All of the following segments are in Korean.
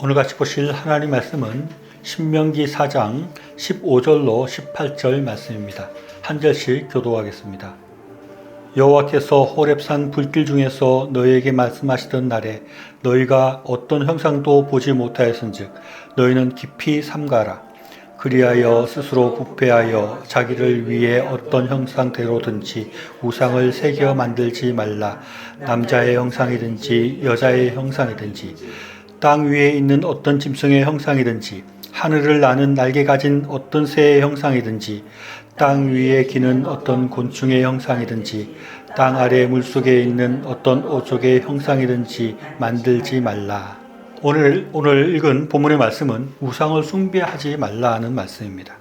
오늘 같이 보실 하나님 말씀은 신명기 4장 15절로 18절 말씀입니다. 한 절씩 교도하겠습니다. 여호와께서 호렙산 불길 중에서 너희에게 말씀하시던 날에 너희가 어떤 형상도 보지 못하였은즉 너희는 깊이 삼가라. 그리하여 스스로 부패하여 자기를 위해 어떤 형상대로든지 우상을 새겨 만들지 말라. 남자의 형상이든지 여자의 형상이든지 땅 위에 있는 어떤 짐승의 형상이든지 하늘을 나는 날개 가진 어떤 새의 형상이든지 땅 위에 기는 어떤 곤충의 형상이든지 땅 아래 물속에 있는 어떤 오족의 형상이든지 만들지 말라. 오늘 읽은 본문의 말씀은 우상을 숭배하지 말라는 말씀입니다.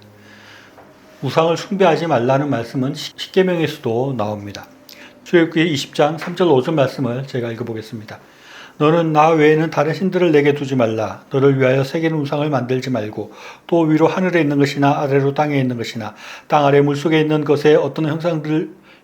우상을 숭배하지 말라는 말씀은 십계명에서도 나옵니다. 출애굽기 20장 3절 5절 말씀을 제가 읽어보겠습니다. 너는 나 외에는 다른 신들을 내게 두지 말라. 너를 위하여 새기는 우상을 만들지 말고 또 위로 하늘에 있는 것이나 아래로 땅에 있는 것이나 땅 아래 물속에 있는 것에 어떤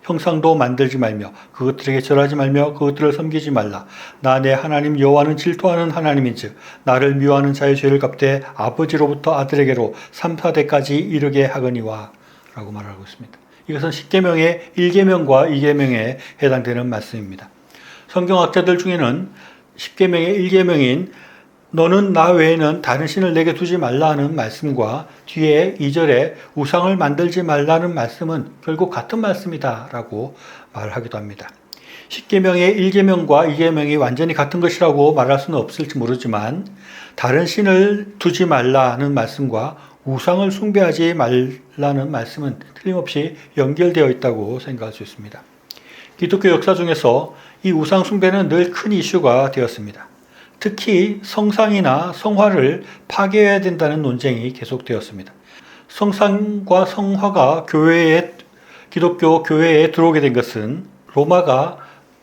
형상도 만들지 말며 그것들에게 절하지 말며 그것들을 섬기지 말라. 나 내 하나님 여호와는 질투하는 하나님인즉 나를 미워하는 자의 죄를 갚되 아버지로부터 아들에게로 3, 4대까지 이르게 하거니와 라고 말하고 있습니다. 이것은 십계명의 1계명과 2계명에 해당되는 말씀입니다. 성경학자들 중에는 십계명의 1계명인 너는 나 외에는 다른 신을 내게 두지 말라는 말씀과 뒤에 2절에 우상을 만들지 말라는 말씀은 결국 같은 말씀이다 라고 말하기도 합니다. 십계명의 1계명과 2계명이 완전히 같은 것이라고 말할 수는 없을지 모르지만 다른 신을 두지 말라는 말씀과 우상을 숭배하지 말라는 말씀은 틀림없이 연결되어 있다고 생각할 수 있습니다. 기독교 역사 중에서 이 우상 숭배는 늘 큰 이슈가 되었습니다. 특히 성상이나 성화를 파괴해야 된다는 논쟁이 계속되었습니다. 성상과 성화가 기독교 교회에 들어오게 된 것은 로마가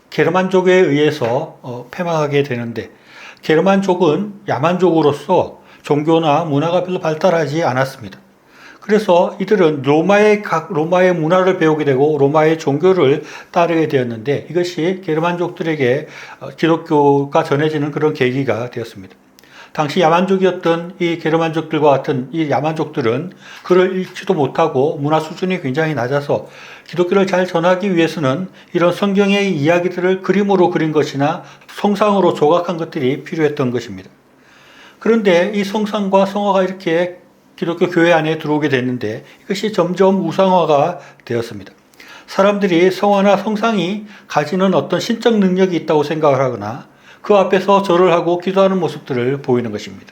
게르만족에 의해서 폐망하게 되는데 게르만족은 야만족으로서 종교나 문화가 별로 발달하지 않았습니다. 그래서 이들은 로마의 문화를 배우게 되고 로마의 종교를 따르게 되었는데 이것이 게르만족들에게 기독교가 전해지는 그런 계기가 되었습니다. 당시 야만족이었던 이 게르만족들과 같은 이 야만족들은 글을 읽지도 못하고 문화 수준이 굉장히 낮아서 기독교를 잘 전하기 위해서는 이런 성경의 이야기들을 그림으로 그린 것이나 성상으로 조각한 것들이 필요했던 것입니다. 그런데 이 성상과 성화가 이렇게 기독교 교회 안에 들어오게 됐는데 이것이 점점 우상화가 되었습니다. 사람들이 성화나 성상이 가지는 어떤 신적 능력이 있다고 생각을 하거나 그 앞에서 절을 하고 기도하는 모습들을 보이는 것입니다.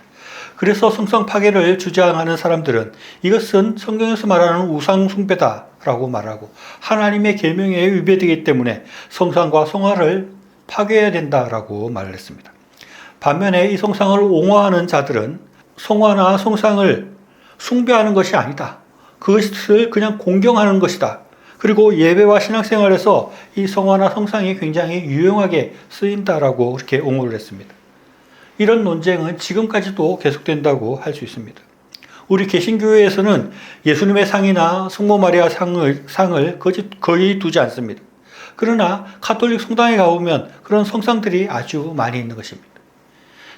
그래서 성상 파괴를 주장하는 사람들은 이것은 성경에서 말하는 우상 숭배다라고 말하고 하나님의 계명에 위배되기 때문에 성상과 성화를 파괴해야 된다라고 말을 했습니다. 반면에 이 성상을 옹호하는 자들은 성화나 성상을 숭배하는 것이 아니다. 그것을 그냥 공경하는 것이다. 그리고 예배와 신앙생활에서 이 성화나 성상이 굉장히 유용하게 쓰인다라고 그렇게 옹호를 했습니다. 이런 논쟁은 지금까지도 계속된다고 할 수 있습니다. 우리 개신교회에서는 예수님의 상이나 성모 마리아 상을 거의 두지 않습니다. 그러나 가톨릭 성당에 가보면 그런 성상들이 아주 많이 있는 것입니다.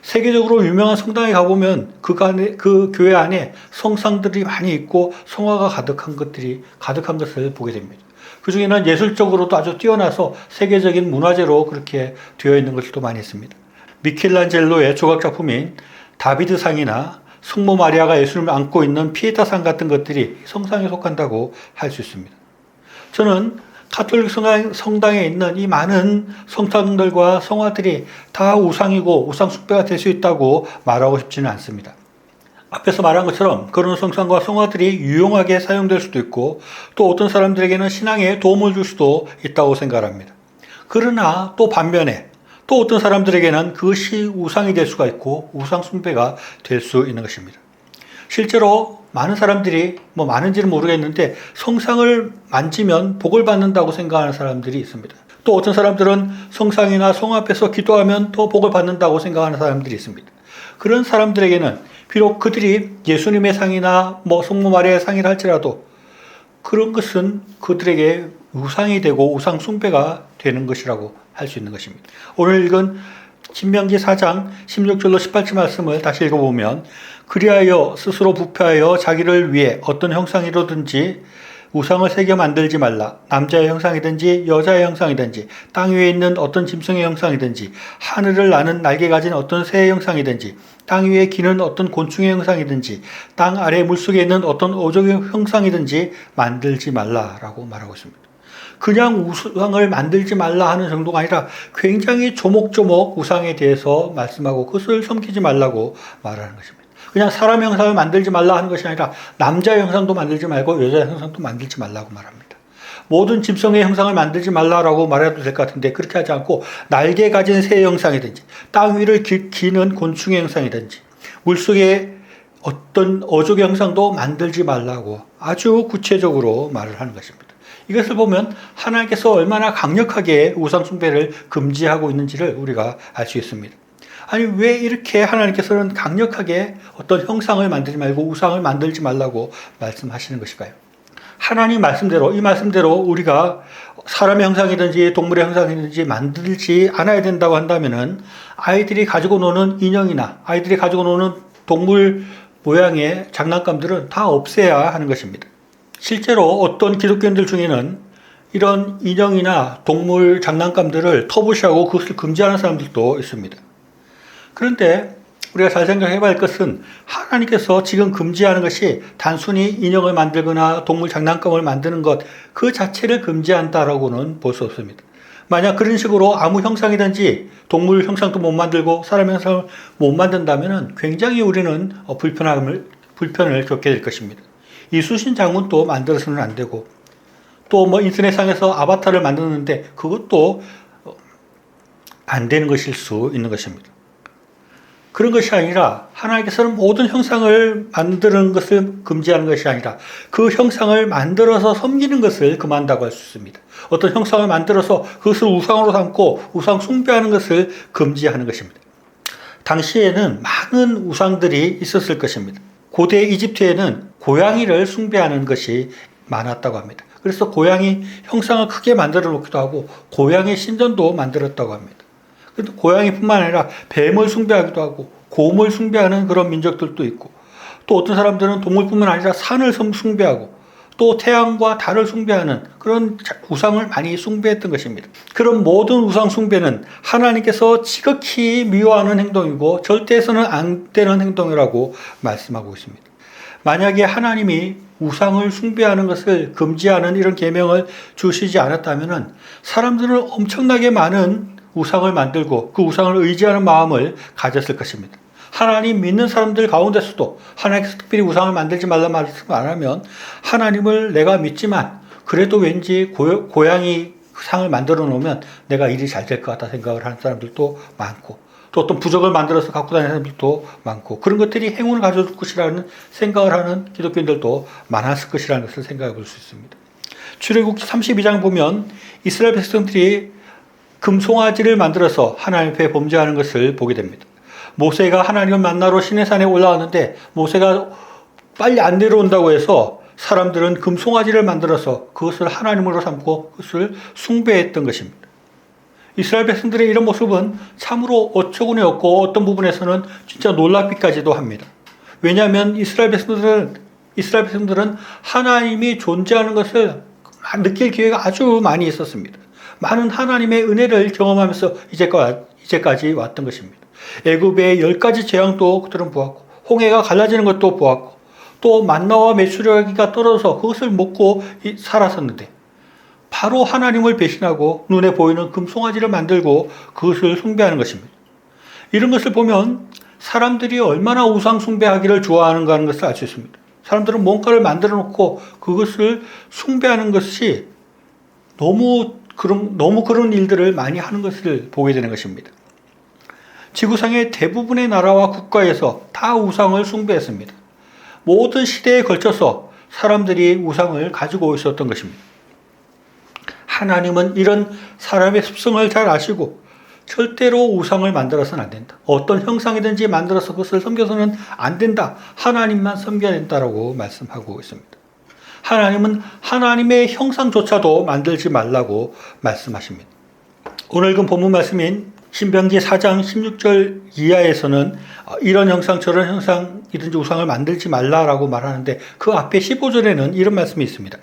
세계적으로 유명한 성당에 가보면 그 교회 안에 성상들이 많이 있고 성화가 가득한 것을 보게 됩니다. 그 중에는 예술적으로도 아주 뛰어나서 세계적인 문화재로 그렇게 되어 있는 것들도 많이 있습니다. 미켈란젤로의 조각작품인 다비드상이나 성모 마리아가 예수님을 안고 있는 피에타상 같은 것들이 성상에 속한다고 할 수 있습니다. 저는 가톨릭 성당에 있는 이 많은 성상들과 성화들이 다 우상이고 우상 숭배가 될 수 있다고 말하고 싶지는 않습니다. 앞에서 말한 것처럼 그런 성상과 성화들이 유용하게 사용될 수도 있고 또 어떤 사람들에게는 신앙에 도움을 줄 수도 있다고 생각합니다. 그러나 또 반면에 또 어떤 사람들에게는 그것이 우상이 될 수가 있고 우상 숭배가 될 수 있는 것입니다. 실제로 많은 사람들이 많은지는 모르겠는데 성상을 만지면 복을 받는다고 생각하는 사람들이 있습니다. 또 어떤 사람들은 성상이나 성 앞에서 기도하면 더 복을 받는다고 생각하는 사람들이 있습니다. 그런 사람들에게는 비록 그들이 예수님의 상이나 성모 마리아의 상이라 할지라도 그런 것은 그들에게 우상이 되고 우상 숭배가 되는 것이라고 할 수 있는 것입니다. 오늘 읽은 신명기 4장 16절로 18절 말씀을 다시 읽어보면 그리하여 스스로 부패하여 자기를 위해 어떤 형상이로든지 우상을 새겨 만들지 말라. 남자의 형상이든지 여자의 형상이든지 땅 위에 있는 어떤 짐승의 형상이든지 하늘을 나는 날개 가진 어떤 새의 형상이든지 땅 위에 기는 어떤 곤충의 형상이든지 땅 아래 물속에 있는 어떤 어종의 형상이든지 만들지 말라라고 말하고 있습니다. 그냥 우상을 만들지 말라 하는 정도가 아니라 굉장히 조목조목 우상에 대해서 말씀하고 그것을 섬기지 말라고 말하는 것입니다. 그냥 사람 형상을 만들지 말라 하는 것이 아니라 남자의 형상도 만들지 말고 여자의 형상도 만들지 말라고 말합니다. 모든 짐승의 형상을 만들지 말라라고 말해도 될 것 같은데 그렇게 하지 않고 날개 가진 새의 형상이든지 땅 위를 기는 곤충의 형상이든지 물속에 어떤 어족의 형상도 만들지 말라고 아주 구체적으로 말을 하는 것입니다. 이것을 보면 하나님께서 얼마나 강력하게 우상 숭배를 금지하고 있는지를 우리가 알 수 있습니다. 아니 왜 이렇게 하나님께서는 강력하게 어떤 형상을 만들지 말고 우상을 만들지 말라고 말씀하시는 것일까요? 하나님 말씀대로 이 말씀대로 우리가 사람의 형상이든지 동물의 형상이든지 만들지 않아야 된다고 한다면은 아이들이 가지고 노는 인형이나 아이들이 가지고 노는 동물 모양의 장난감들은 다 없애야 하는 것입니다. 실제로 어떤 기독교인들 중에는 이런 인형이나 동물 장난감들을 터부시하고 그것을 금지하는 사람들도 있습니다. 그런데 우리가 잘 생각해 봐야 할 것은 하나님께서 지금 금지하는 것이 단순히 인형을 만들거나 동물 장난감을 만드는 것 그 자체를 금지한다라고는 볼 수 없습니다. 만약 그런 식으로 아무 형상이든지 동물 형상도 못 만들고 사람 형상을 못 만든다면 굉장히 우리는 불편을 겪게 될 것입니다. 이수신 장군도 만들어서는 안 되고 또 뭐 인터넷상에서 아바타를 만드는데 그것도 안 되는 것일 수 있는 것입니다. 그런 것이 아니라 하나님께서는 모든 형상을 만드는 것을 금지하는 것이 아니라 그 형상을 만들어서 섬기는 것을 금한다고 할 수 있습니다. 어떤 형상을 만들어서 그것을 우상으로 삼고 우상 숭배하는 것을 금지하는 것입니다. 당시에는 많은 우상들이 있었을 것입니다. 고대 이집트에는 고양이를 숭배하는 것이 많았다고 합니다. 그래서 고양이 형상을 크게 만들어 놓기도 하고 고양이 신전도 만들었다고 합니다. 그런데 고양이뿐만 아니라 뱀을 숭배하기도 하고 곰을 숭배하는 그런 민족들도 있고 또 어떤 사람들은 동물뿐만 아니라 산을 숭배하고 또 태양과 달을 숭배하는 그런 우상을 많이 숭배했던 것입니다. 그런 모든 우상 숭배는 하나님께서 지극히 미워하는 행동이고 절대 해서는 안 되는 행동이라고 말씀하고 있습니다. 만약에 하나님이 우상을 숭배하는 것을 금지하는 이런 계명을 주시지 않았다면 사람들은 엄청나게 많은 우상을 만들고 그 우상을 의지하는 마음을 가졌을 것입니다. 하나님 믿는 사람들 가운데서도 하나님께서 특별히 우상을 만들지 말라 말씀 안 하면 하나님을 내가 믿지만 그래도 왠지 고양이 상을 만들어 놓으면 내가 일이 잘 될 것 같다 생각을 하는 사람들도 많고 또 어떤 부적을 만들어서 갖고 다니는 사람들도 많고 그런 것들이 행운을 가져줄 것이라는 생각을 하는 기독교인들도 많았을 것이라는 것을 생각해 볼 수 있습니다. 출애굽기 32장 보면 이스라엘 백성들이 금송아지를 만들어서 하나님 앞에 범죄하는 것을 보게 됩니다. 모세가 하나님을 만나러 시내산에 올라왔는데 모세가 빨리 안 내려온다고 해서 사람들은 금송아지를 만들어서 그것을 하나님으로 삼고 그것을 숭배했던 것입니다. 이스라엘 백성들의 이런 모습은 참으로 어처구니 없고 어떤 부분에서는 진짜 놀랍기까지도 합니다. 왜냐하면 이스라엘 백성들은 하나님이 존재하는 것을 느낄 기회가 아주 많이 있었습니다. 많은 하나님의 은혜를 경험하면서 이제까지 왔던 것입니다. 애굽의 10가지 재앙도 그들은 보았고 홍해가 갈라지는 것도 보았고 또 만나와 메추라기가 떨어져서 그것을 먹고 살았었는데 바로 하나님을 배신하고 눈에 보이는 금송아지를 만들고 그것을 숭배하는 것입니다. 이런 것을 보면 사람들이 얼마나 우상 숭배하기를 좋아하는가 하는 것을 알 수 있습니다. 사람들은 뭔가를 만들어 놓고 그것을 숭배하는 것이 너무 그런 일들을 많이 하는 것을 보게 되는 것입니다. 지구상의 대부분의 나라와 국가에서 다 우상을 숭배했습니다. 모든 시대에 걸쳐서 사람들이 우상을 가지고 있었던 것입니다. 하나님은 이런 사람의 습성을 잘 아시고 절대로 우상을 만들어서는 안 된다. 어떤 형상이든지 만들어서 그것을 섬겨서는 안 된다. 하나님만 섬겨야 된다라고 말씀하고 있습니다. 하나님은 하나님의 형상조차도 만들지 말라고 말씀하십니다. 오늘 그 본문 말씀인 신명기 4장 16절 이하에서는 이런 형상 저런 형상이든지 우상을 만들지 말라라고 말하는데 그 앞에 15절에는 이런 말씀이 있습니다.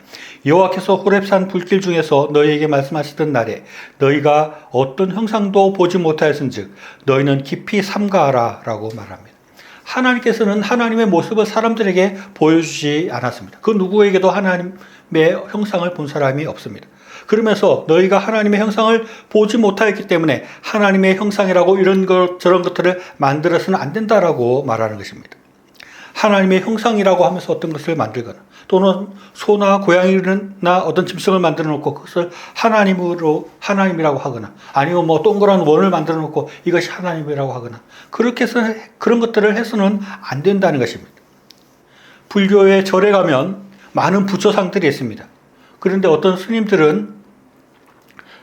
여호와께서 호렙산 불길 중에서 너희에게 말씀하시던 날에 너희가 어떤 형상도 보지 못하였은즉 너희는 깊이 삼가하라 라고 말합니다. 하나님께서는 하나님의 모습을 사람들에게 보여주지 않았습니다. 그 누구에게도 하나님의 형상을 본 사람이 없습니다. 그러면서 너희가 하나님의 형상을 보지 못하였기 때문에 하나님의 형상이라고 이런 것 저런 것들을 만들어서는 안 된다라고 말하는 것입니다. 하나님의 형상이라고 하면서 어떤 것을 만들거나 또는 소나 고양이나 어떤 짐승을 만들어 놓고 그것을 하나님이라고 하거나 아니면 뭐 동그란 원을 만들어 놓고 이것이 하나님이라고 하거나 그렇게 해서 그런 것들을 해서는 안 된다는 것입니다. 불교의 절에 가면 많은 부처상들이 있습니다. 그런데 어떤 스님들은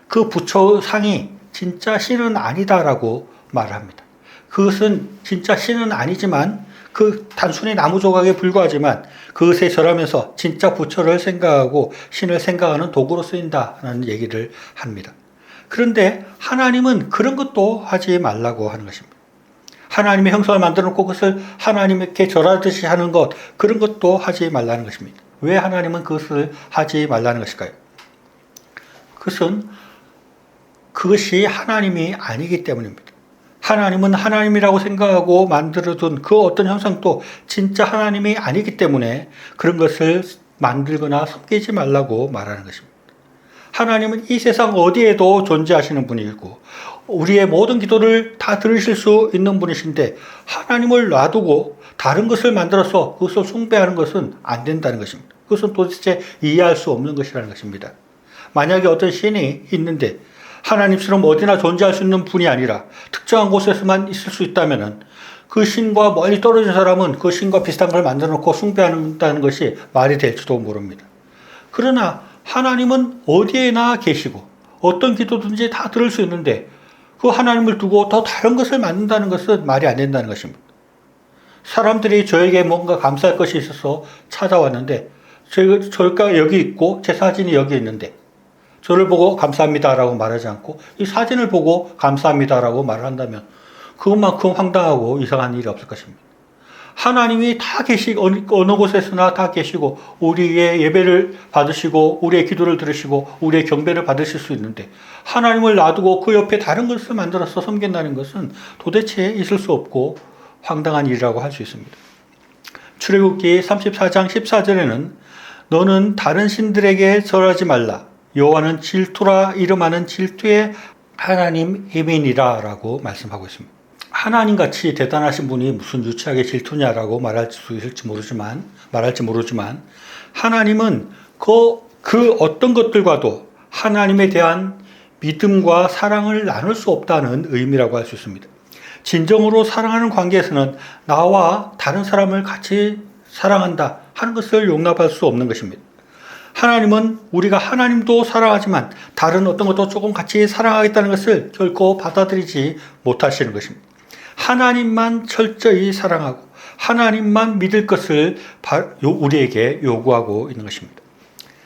그 부처상이 진짜 신은 아니다라고 말합니다. 그것은 진짜 신은 아니지만 그 단순히 나무 조각에 불과하지만 그것에 절하면서 진짜 부처를 생각하고 신을 생각하는 도구로 쓰인다는 얘기를 합니다. 그런데 하나님은 그런 것도 하지 말라고 하는 것입니다. 하나님의 형상을 만들어 놓고 그것을 하나님께 절하듯이 하는 것 그런 것도 하지 말라는 것입니다. 왜 하나님은 그것을 하지 말라는 것일까요? 그것이 하나님이 아니기 때문입니다. 하나님은 하나님이라고 생각하고 만들어둔 그 어떤 형상도 진짜 하나님이 아니기 때문에 그런 것을 만들거나 섬기지 말라고 말하는 것입니다. 하나님은 이 세상 어디에도 존재하시는 분이고 우리의 모든 기도를 다 들으실 수 있는 분이신데 하나님을 놔두고 다른 것을 만들어서 그것을 숭배하는 것은 안 된다는 것입니다. 그것은 도대체 이해할 수 없는 것이라는 것입니다. 만약에 어떤 신이 있는데 하나님처럼 어디나 존재할 수 있는 분이 아니라 특정한 곳에서만 있을 수 있다면 그 신과 멀리 떨어진 사람은 그 신과 비슷한 걸 만들어 놓고 숭배한다는 것이 말이 될지도 모릅니다. 그러나 하나님은 어디에나 계시고 어떤 기도든지 다 들을 수 있는데 그 하나님을 두고 더 다른 것을 만든다는 것은 말이 안 된다는 것입니다. 사람들이 저에게 뭔가 감사할 것이 있어서 찾아왔는데 저가 여기 있고 제 사진이 여기 있는데 저를 보고 감사합니다라고 말하지 않고 이 사진을 보고 감사합니다라고 말을 한다면 그것만큼 황당하고 이상한 일이 없을 것입니다. 하나님이 다 어느 곳에서나 다 계시고 우리의 예배를 받으시고 우리의 기도를 들으시고 우리의 경배를 받으실 수 있는데 하나님을 놔두고 그 옆에 다른 것을 만들어서 섬긴다는 것은 도대체 있을 수 없고 황당한 일이라고 할 수 있습니다. 출애굽기 34장 14절에는 너는 다른 신들에게 절하지 말라. 여호와는 질투라 이름하는 질투의 하나님이니라 라고 말씀하고 있습니다. 하나님같이 대단하신 분이 무슨 유치하게 질투냐라고 말할지 모르지만 하나님은 그 어떤 것들과도 하나님에 대한 믿음과 사랑을 나눌 수 없다는 의미라고 할 수 있습니다. 진정으로 사랑하는 관계에서는 나와 다른 사람을 같이 사랑한다 하는 것을 용납할 수 없는 것입니다. 하나님은 우리가 하나님도 사랑하지만 다른 어떤 것도 조금 같이 사랑하겠다는 것을 결코 받아들이지 못하시는 것입니다. 하나님만 철저히 사랑하고 하나님만 믿을 것을 우리에게 요구하고 있는 것입니다.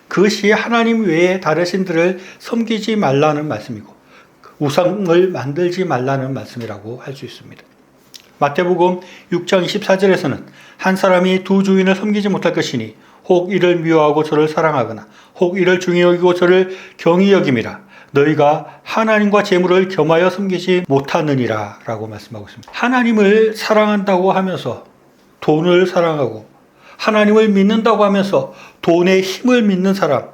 그것이 하나님 외에 다른 신들을 섬기지 말라는 말씀이고 우상을 만들지 말라는 말씀이라고 할 수 있습니다. 마태복음 6장 24절에서는 한 사람이 두 주인을 섬기지 못할 것이니 혹 이를 미워하고 저를 사랑하거나 혹 이를 중히 여기고 저를 경히 여김이라. 너희가 하나님과 재물을 겸하여 섬기지 못하느니라 라고 말씀하고 있습니다. 하나님을 사랑한다고 하면서 돈을 사랑하고 하나님을 믿는다고 하면서 돈의 힘을 믿는 사람,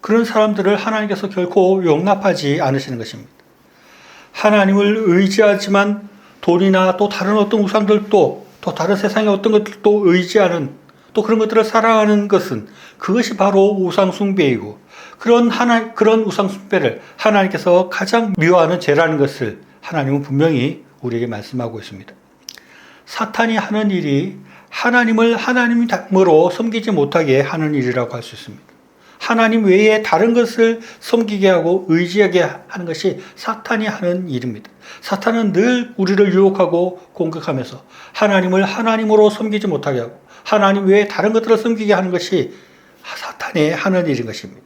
그런 사람들을 하나님께서 결코 용납하지 않으시는 것입니다. 하나님을 의지하지만 돈이나 또 다른 어떤 우상들도 또 다른 세상의 어떤 것들도 의지하는 또 그런 것들을 사랑하는 것은 그것이 바로 우상숭배이고 그런 우상숭배를 하나님께서 가장 미워하는 죄라는 것을 하나님은 분명히 우리에게 말씀하고 있습니다. 사탄이 하는 일이 하나님을 하나님으로 섬기지 못하게 하는 일이라고 할 수 있습니다. 하나님 외에 다른 것을 섬기게 하고 의지하게 하는 것이 사탄이 하는 일입니다. 사탄은 늘 우리를 유혹하고 공격하면서 하나님을 하나님으로 섬기지 못하게 하고 하나님 외에 다른 것들을 섬기게 하는 것이 사탄이 하는 일인 것입니다.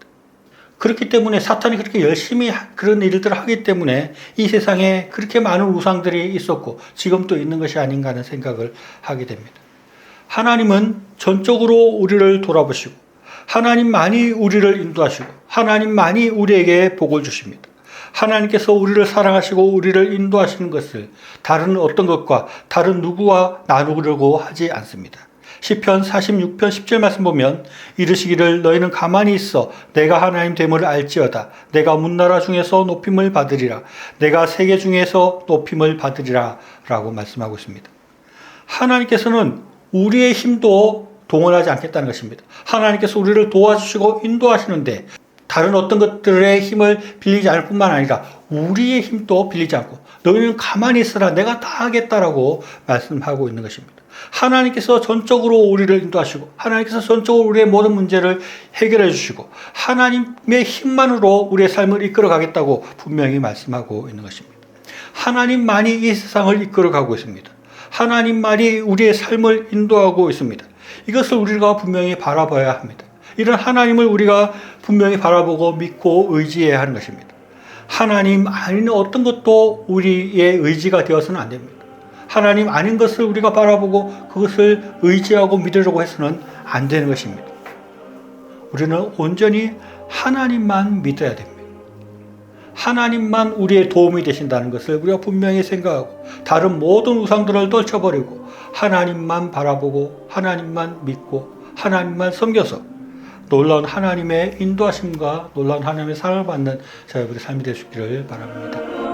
그렇기 때문에 사탄이 그렇게 열심히 그런 일들을 하기 때문에 이 세상에 그렇게 많은 우상들이 있었고 지금도 있는 것이 아닌가 하는 생각을 하게 됩니다. 하나님은 전적으로 우리를 돌아보시고 하나님만이 우리를 인도하시고 하나님만이 우리에게 복을 주십니다. 하나님께서 우리를 사랑하시고 우리를 인도하시는 것을 다른 어떤 것과 다른 누구와 나누려고 하지 않습니다. 시편 46편 10절 말씀 보면 이르시기를 너희는 가만히 있어 내가 하나님 됨을 알지어다. 내가 문나라 중에서 높임을 받으리라. 내가 세계 중에서 높임을 받으리라 라고 말씀하고 있습니다. 하나님께서는 우리의 힘도 동원하지 않겠다는 것입니다. 하나님께서 우리를 도와주시고 인도하시는데 다른 어떤 것들의 힘을 빌리지 않을 뿐만 아니라 우리의 힘도 빌리지 않고 너희는 가만히 있으라 내가 다 하겠다라고 말씀하고 있는 것입니다. 하나님께서 전적으로 우리를 인도하시고 하나님께서 전적으로 우리의 모든 문제를 해결해 주시고 하나님의 힘만으로 우리의 삶을 이끌어 가겠다고 분명히 말씀하고 있는 것입니다. 하나님만이 이 세상을 이끌어 가고 있습니다. 하나님만이 우리의 삶을 인도하고 있습니다. 이것을 우리가 분명히 바라봐야 합니다. 이런 하나님을 우리가 분명히 바라보고 믿고 의지해야 하는 것입니다. 하나님 아닌 어떤 것도 우리의 의지가 되어서는 안 됩니다. 하나님 아닌 것을 우리가 바라보고 그것을 의지하고 믿으려고 해서는 안 되는 것입니다. 우리는 온전히 하나님만 믿어야 됩니다. 하나님만 우리의 도움이 되신다는 것을 우리가 분명히 생각하고 다른 모든 우상들을 떨쳐버리고 하나님만 바라보고 하나님만 믿고 하나님만 섬겨서 놀라운 하나님의 인도하심과 놀라운 하나님의 사랑을 받는 저희들의 삶이 되시기를 바랍니다.